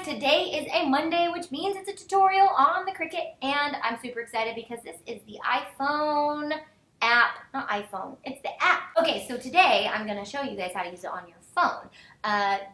today is a Monday, which means it's a tutorial on the Cricut, and I'm super excited because this is the iPhone app, not iPhone, it's the app. Okay, so today I'm going to show you guys how to use it on your phone.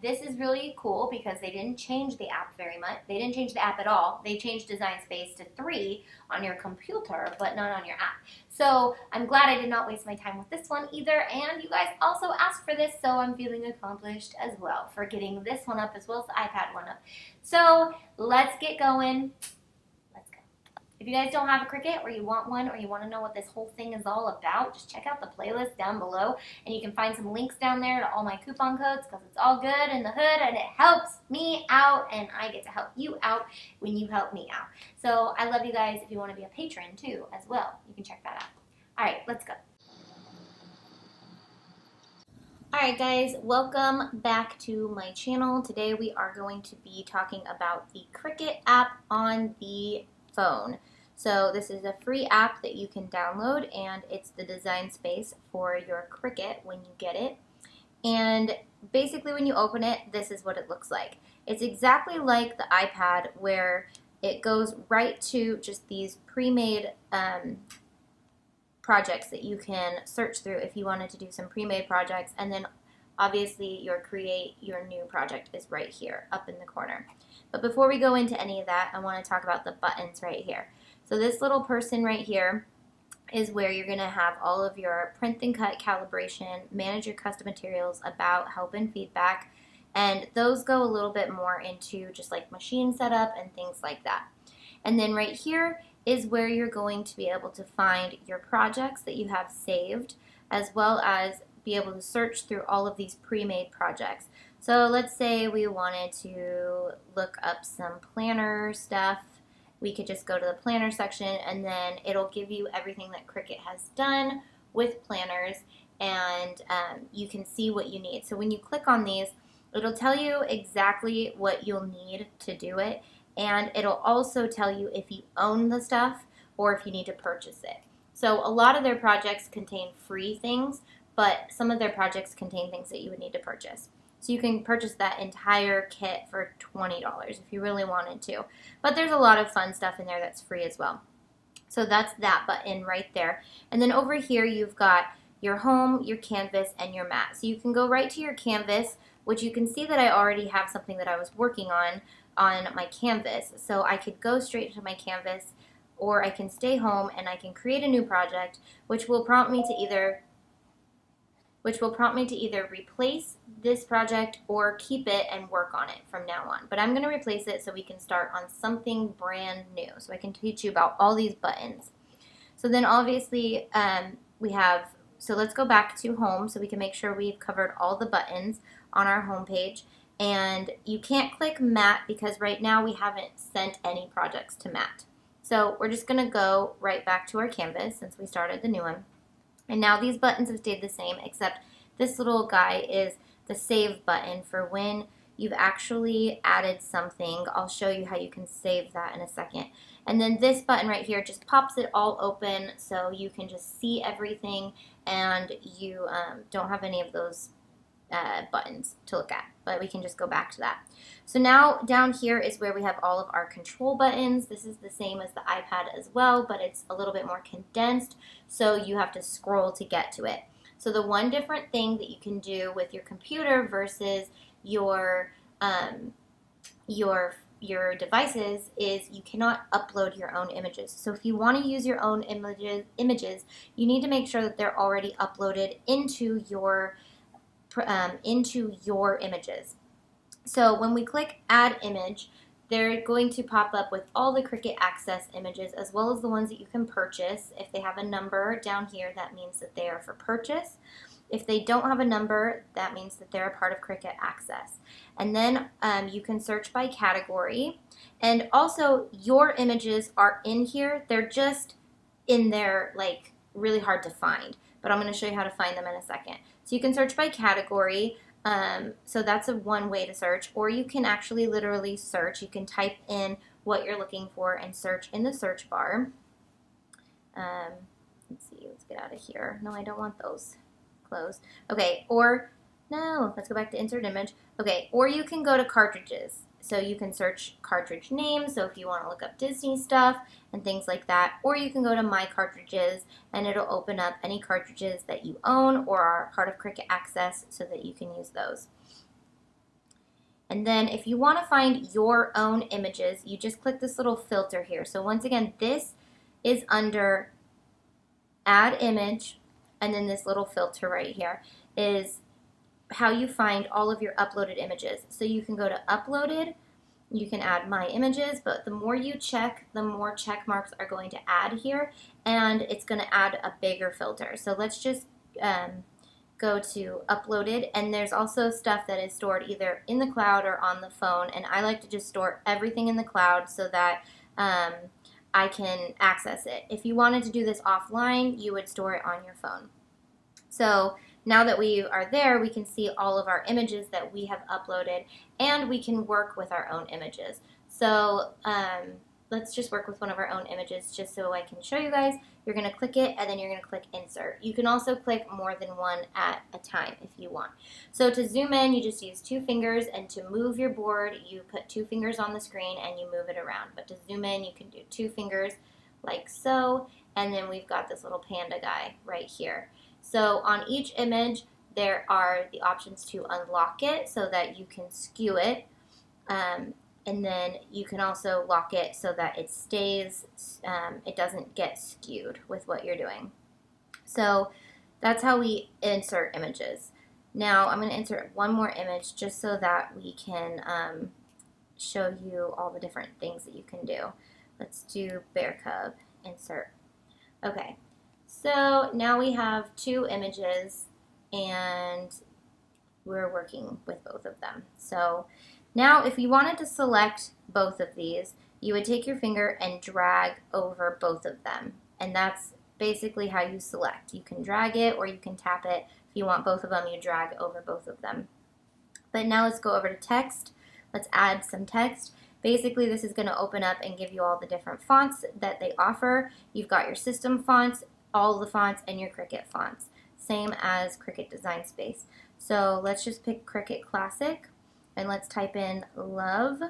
This is really cool because they didn't change the app very much. They didn't change the app at all. They changed design space to 3 on your computer, but not on your app. So I'm glad I did not waste my time with this one either, and you guys also asked for this, so I'm feeling accomplished as well for getting this one up as well as the iPad one up. So let's get going. If you guys don't have a Cricut or you want one or you want to know what this whole thing is all about, just check out the playlist down below and you can find some links down there to all my coupon codes because it's all good in the hood and it helps me out and I get to help you out when you help me out. So I love you guys. If you want to be a patron too as well, you can check that out. Alright, let's go. Alright guys, welcome back to my channel. Today we are going to be talking about the Cricut app on the phone. So this is a free app that you can download and it's the design space for your Cricut when you get it. And basically when you open it, this is what it looks like. It's exactly like the iPad where it goes right to just these pre-made projects that you can search through if you wanted to do some pre-made projects, and then obviously your create your new project is right here up in the corner. But before we go into any of that, I want to talk about the buttons right here. So this little person right here is where you're going to have all of your print and cut calibration, manage your custom materials, about, help, and feedback. And those go a little bit more into just like machine setup and things like that. And then right here is where you're going to be able to find your projects that you have saved, as well as be able to search through all of these pre-made projects. So let's say we wanted to look up some planner stuff. We could just go to the planner section and then it'll give you everything that Cricut has done with planners, and you can see what you need. So when you click on these, it'll tell you exactly what you'll need to do it, and it'll also tell you if you own the stuff or if you need to purchase it. So a lot of their projects contain free things, but some of their projects contain things that you would need to purchase. So you can purchase that entire kit for $20 if you really wanted to. But there's a lot of fun stuff in there that's free as well. So that's that button right there. And then over here you've got your home, your canvas, and your mat. So you can go right to your canvas, which you can see that I already have something that I was working on my canvas. So I could go straight to my canvas, or I can stay home and I can create a new project, which will prompt me to either replace this project or keep it and work on it from now on. But I'm going to replace it so we can start on something brand new, so I can teach you about all these buttons. So then obviously so let's go back to home so we can make sure we've covered all the buttons on our home page. And you can't click Mat because right now we haven't sent any projects to Mat. So we're just going to go right back to our canvas since we started the new one. And now these buttons have stayed the same, except this little guy is the save button for when you've actually added something. I'll show you how you can save that in a second. And then this button right here just pops it all open so you can just see everything and you don't have any of those buttons to look at, but we can just go back to that. So now down here is where we have all of our control buttons. This is the same as the iPad as well, but it's a little bit more condensed, so you have to scroll to get to it. So the one different thing that you can do with your computer versus your devices is you cannot upload your own images. So if you want to use your own images, you need to make sure that they're already uploaded into your images. So when we click Add Image, they're going to pop up with all the Cricut Access images as well as the ones that you can purchase. If they have a number down here, that means that they are for purchase. If they don't have a number, that means that they're a part of Cricut Access. And then you can search by category. And also your images are in here. They're just in there like really hard to find. But I'm going to show you how to find them in a second. So you can search by category. So that's one way to search. Or you can actually literally search. You can type in what you're looking for and search in the search bar. Let's see. Let's get out of here. No, I don't want those. Close. Okay. Or no, let's go back to insert image. Okay. Or you can go to cartridges. so you can search cartridge names, so if you want to look up Disney stuff and things like that, or you can go to My Cartridges and it'll open up any cartridges that you own or are part of Cricut Access so that you can use those. And then if you want to find your own images, you just click this little filter here. So once again, this is under Add Image, and then this little filter right here is how you find all of your uploaded images. So you can go to Uploaded, you can add My Images, but the more you check, the more check marks are going to add here, and it's going to add a bigger filter. So let's just go to Uploaded, and there's also stuff that is stored either in the cloud or on the phone, and I like to just store everything in the cloud so that I can access it. If you wanted to do this offline, you would store it on your phone. So now that we are there, we can see all of our images that we have uploaded, and we can work with our own images. So let's just work with one of our own images just so I can show you guys. You're going to click it, and then you're going to click Insert. You can also click more than one at a time if you want. So to zoom in, you just use 2 fingers, and to move your board, you put 2 fingers on the screen and you move it around. But to zoom in, you can do 2 fingers like so, and then we've got this little panda guy right here. So on each image, there are the options to unlock it so that you can skew it. And then you can also lock it so that it stays, it doesn't get skewed with what you're doing. So that's how we insert images. Now I'm going to insert one more image just so that we can show you all the different things that you can do. Let's do bear cub, insert. Okay, so now we have 2 images and we're working with both of them. So now if you wanted to select both of these, you would take your finger and drag over both of them. And that's basically how you select. You can drag it or you can tap it. If you want both of them, you drag over both of them. But now let's go over to text. Let's add some text. Basically, this is going to open up and give you all the different fonts that they offer. You've got your system fonts, all the fonts, and your Cricut fonts. Same as Cricut Design Space. So let's just pick Cricut Classic. And let's type in love,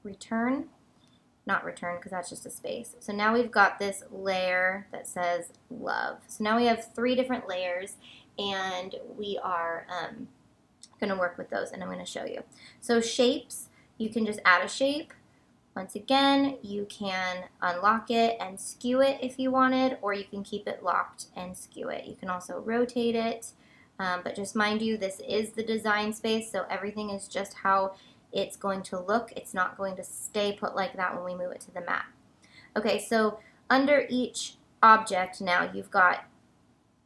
return, not return because that's just a space. So now we've got this layer that says love. So now we have 3 different layers, and we are going to work with those, and I'm going to show you. So shapes, you can just add a shape. Once again, you can unlock it and skew it if you wanted, or you can keep it locked and skew it. You can also rotate it. But just mind you, this is the design space, so everything is just how it's going to look. It's not going to stay put like that when we move it to the mat. Okay, so under each object now, you've got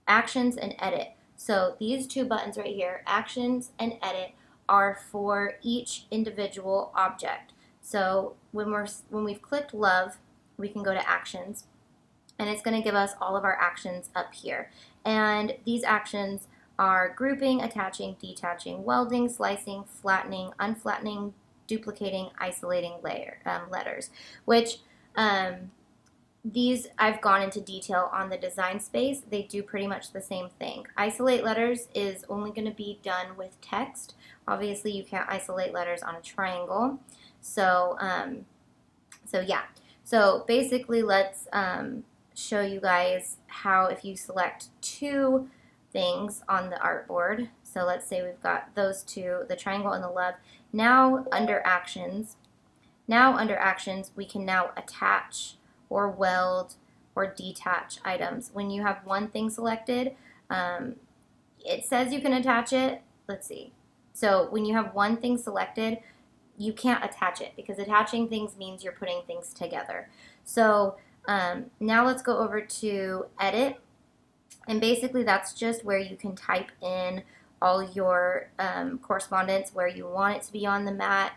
Actions and Edit. So these 2 buttons right here, Actions and Edit, are for each individual object. So when we've clicked Love, we can go to Actions, and it's going to give us all of our actions up here. And these actions are grouping, attaching, detaching, welding, slicing, flattening, unflattening, duplicating, isolating letters, which these I've gone into detail on the design space. They do pretty much the same thing. Isolate letters is only going to be done with text. Obviously, you can't isolate letters on a triangle. So yeah. So basically, let's show you guys how if you select 2 things on the artboard. So let's say we've got those 2, the triangle and the love. Now under actions, we can now attach or weld or detach items. When you have one thing selected, it says you can attach it. Let's see. So when you have one thing selected, you can't attach it because attaching things means you're putting things together. So now let's go over to Edit. And basically that's just where you can type in all your correspondence, where you want it to be on the mat,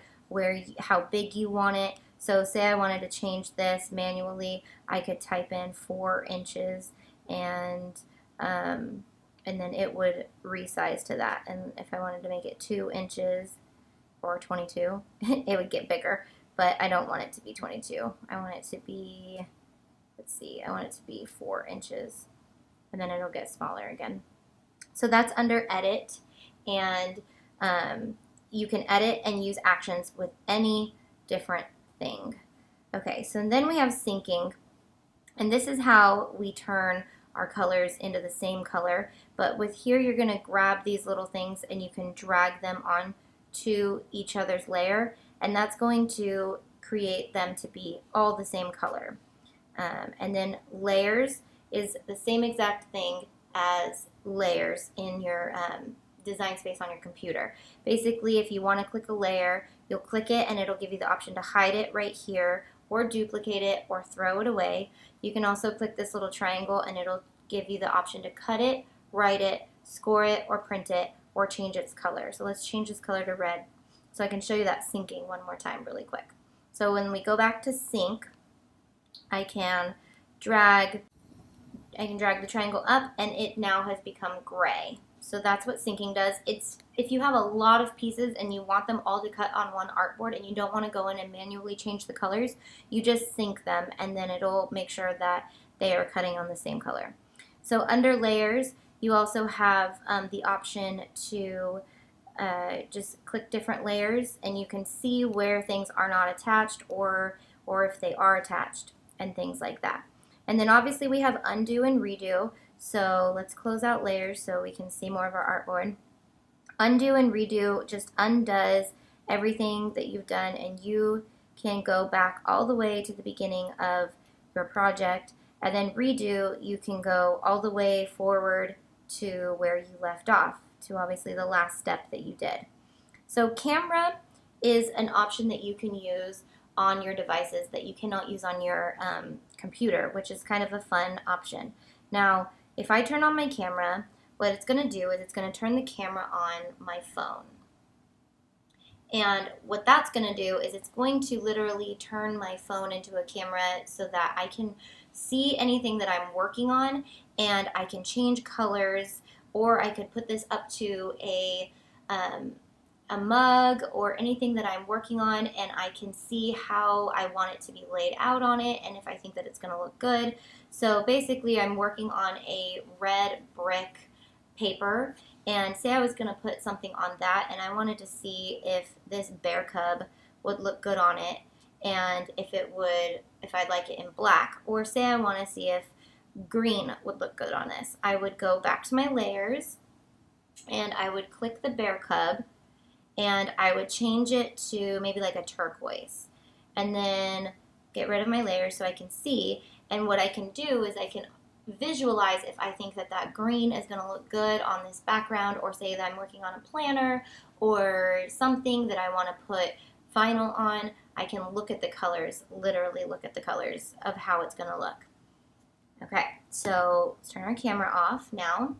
how big you want it. So say I wanted to change this manually, I could type in 4 inches and then it would resize to that. And if I wanted to make it 2 inches or 22, it would get bigger. But I don't want it to be 22. I want it to be, let's see, I want it to be 4 inches. And then it'll get smaller again. So that's under Edit, and you can edit and use actions with any different thing. Okay, so then we have syncing, and this is how we turn our colors into the same color. But with here, you're going to grab these little things and you can drag them on to each other's layer, and that's going to create them to be all the same color. And then layers is the same exact thing as layers in your design space on your computer. Basically, if you want to click a layer, you'll click it and it'll give you the option to hide it right here, or duplicate it, or throw it away. You can also click this little triangle and it'll give you the option to cut it, write it, score it, or print it, or change its color. So let's change this color to red so I can show you that syncing one more time really quick. So when we go back to sync, I can drag the triangle up and it now has become gray. So that's what syncing does. It's if you have a lot of pieces and you want them all to cut on one artboard and you don't want to go in and manually change the colors, you just sync them and then it'll make sure that they are cutting on the same color. So under layers, you also have the option to just click different layers and you can see where things are not attached or if they are attached and things like that. And then obviously we have undo and redo. So let's close out layers so we can see more of our artboard. Undo and redo just undoes everything that you've done, and you can go back all the way to the beginning of your project. And then redo, you can go all the way forward to where you left off, to obviously the last step that you did. So camera is an option that you can use on your devices that you cannot use on your computer, which is kind of a fun option. Now, if I turn on my camera, what it's going to do is it's going to turn the camera on my phone. And what that's going to do is it's going to literally turn my phone into a camera so that I can see anything that I'm working on, and I can change colors, or I could put this up to a mug or anything that I'm working on, and I can see how I want it to be laid out on it and if I think that it's going to look good. So basically I'm working on a red brick paper, and say I was going to put something on that and I wanted to see if this bear cub would look good on it and if I'd like it in black, or say I want to see if green would look good on this. I would go back to my layers and I would click the bear cub and I would change it to maybe like a turquoise, and then get rid of my layers so I can see. And what I can do is I can visualize if I think that that green is going to look good on this background, or say that I'm working on a planner or something that I want to put vinyl on. I can look at the colors, literally look at the colors of how it's going to look. Okay, so let's turn our camera off now.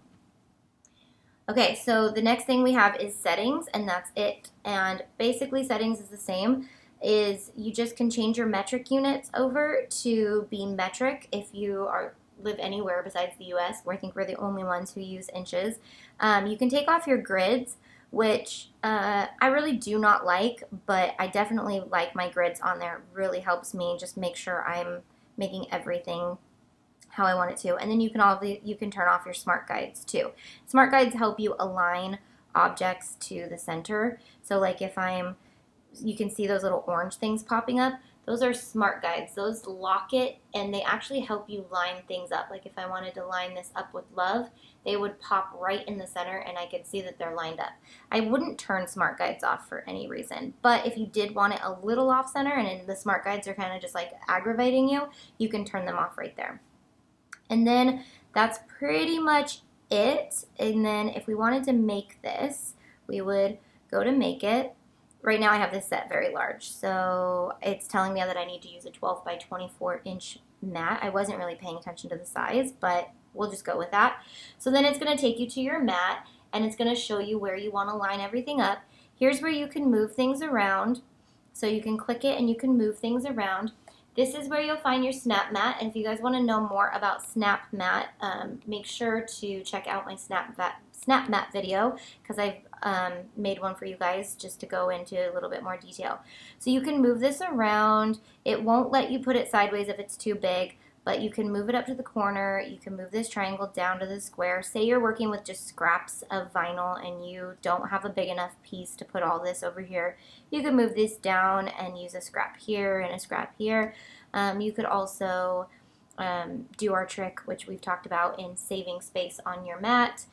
Okay, so the next thing we have is settings, and that's it. And basically settings is the same. Is you just can change your metric units over to be metric if you live anywhere besides the US, where I think we're the only ones who use inches. You can take off your grids, which I really do not like, but I definitely like my grids on there. It really helps me just make sure I'm making everything how I want it to. And then you can turn off your smart guides too. Smart guides help you align objects to the center. So like if you can see those little orange things popping up. Those are smart guides. Those lock it, and they actually help you line things up. Like if I wanted to line this up with love, they would pop right in the center and I could see that they're lined up. I wouldn't turn smart guides off for any reason, but if you did want it a little off center and the smart guides are kind of just like aggravating you, you can turn them off right there. And then that's pretty much it. And then if we wanted to make this, we would go to make it. Right now I have this set very large, so it's telling me that I need to use a 12 by 24 inch mat. I wasn't really paying attention to the size, but we'll just go with that. So then it's going to take you to your mat, and it's going to show you where you want to line everything up. Here's where you can move things around. So you can click it and you can move things around. This is where you'll find your snap mat, and if you guys want to know more about snap mat, make sure to check out my snap mat video, because I've made one for you guys just to go into a little bit more detail. So you can move this around. It won't let you put it sideways if it's too big, but you can move it up to the corner. You can move this triangle down to the square. Say you're working with just scraps of vinyl and you don't have a big enough piece to put all this over here. You can move this down and use a scrap here and a scrap here. You could also do our trick, which we've talked about in saving space on your mat,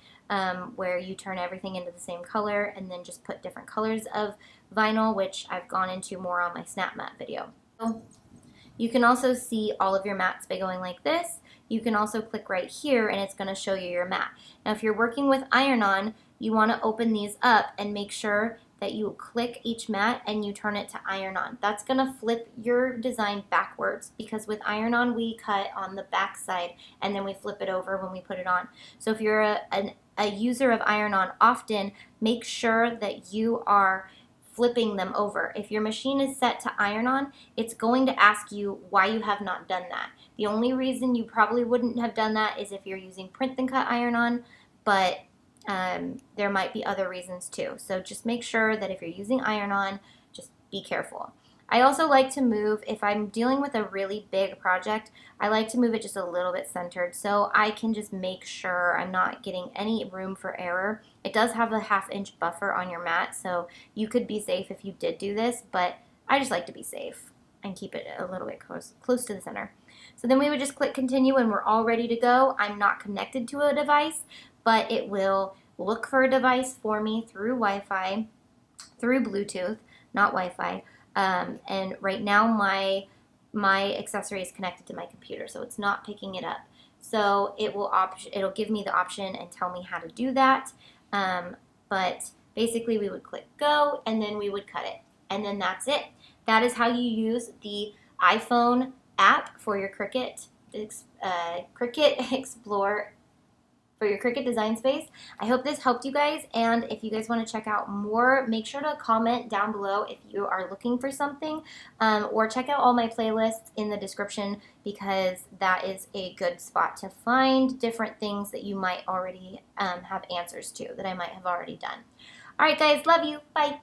where you turn everything into the same color and then just put different colors of vinyl, which I've gone into more on my snap mat video. You can also see all of your mats by going like this. You can also click right here and it's going to show you your mat. Now if you're working with iron-on, you want to open these up and make sure that you click each mat and you turn it to iron-on. That's going to flip your design backwards, because with iron-on we cut on the back side and then we flip it over when we put it on. So if you're a user of iron-on often, make sure that you are flipping them over. If your machine is set to iron-on, it's going to ask you why you have not done that. The only reason you probably wouldn't have done that is if you're using print then cut iron-on, but there might be other reasons too. So just make sure that if you're using iron-on, just be careful. I also like to move, if I'm dealing with a really big project, I like to move it just a little bit centered so I can just make sure I'm not getting any room for error. It does have a 1/2 inch buffer on your mat, so you could be safe if you did do this, but I just like to be safe and keep it a little bit close to the center. So then we would just click continue and we're all ready to go. I'm not connected to a device, but it will look for a device for me through Wi-Fi, through Bluetooth, not Wi-Fi. And right now my accessory is connected to my computer, so it's not picking it up. So it'll give me the option and tell me how to do that. But basically we would click go and then we would cut it. And then that's it. That is how you use the iPhone app for your Cricut Explore, for your Cricut design space. I hope this helped you guys, and if you guys want to check out more, make sure to comment down below if you are looking for something, or check out all my playlists in the description, because that is a good spot to find different things that you might already have answers to, that I might have already done. Alright guys, love you, bye!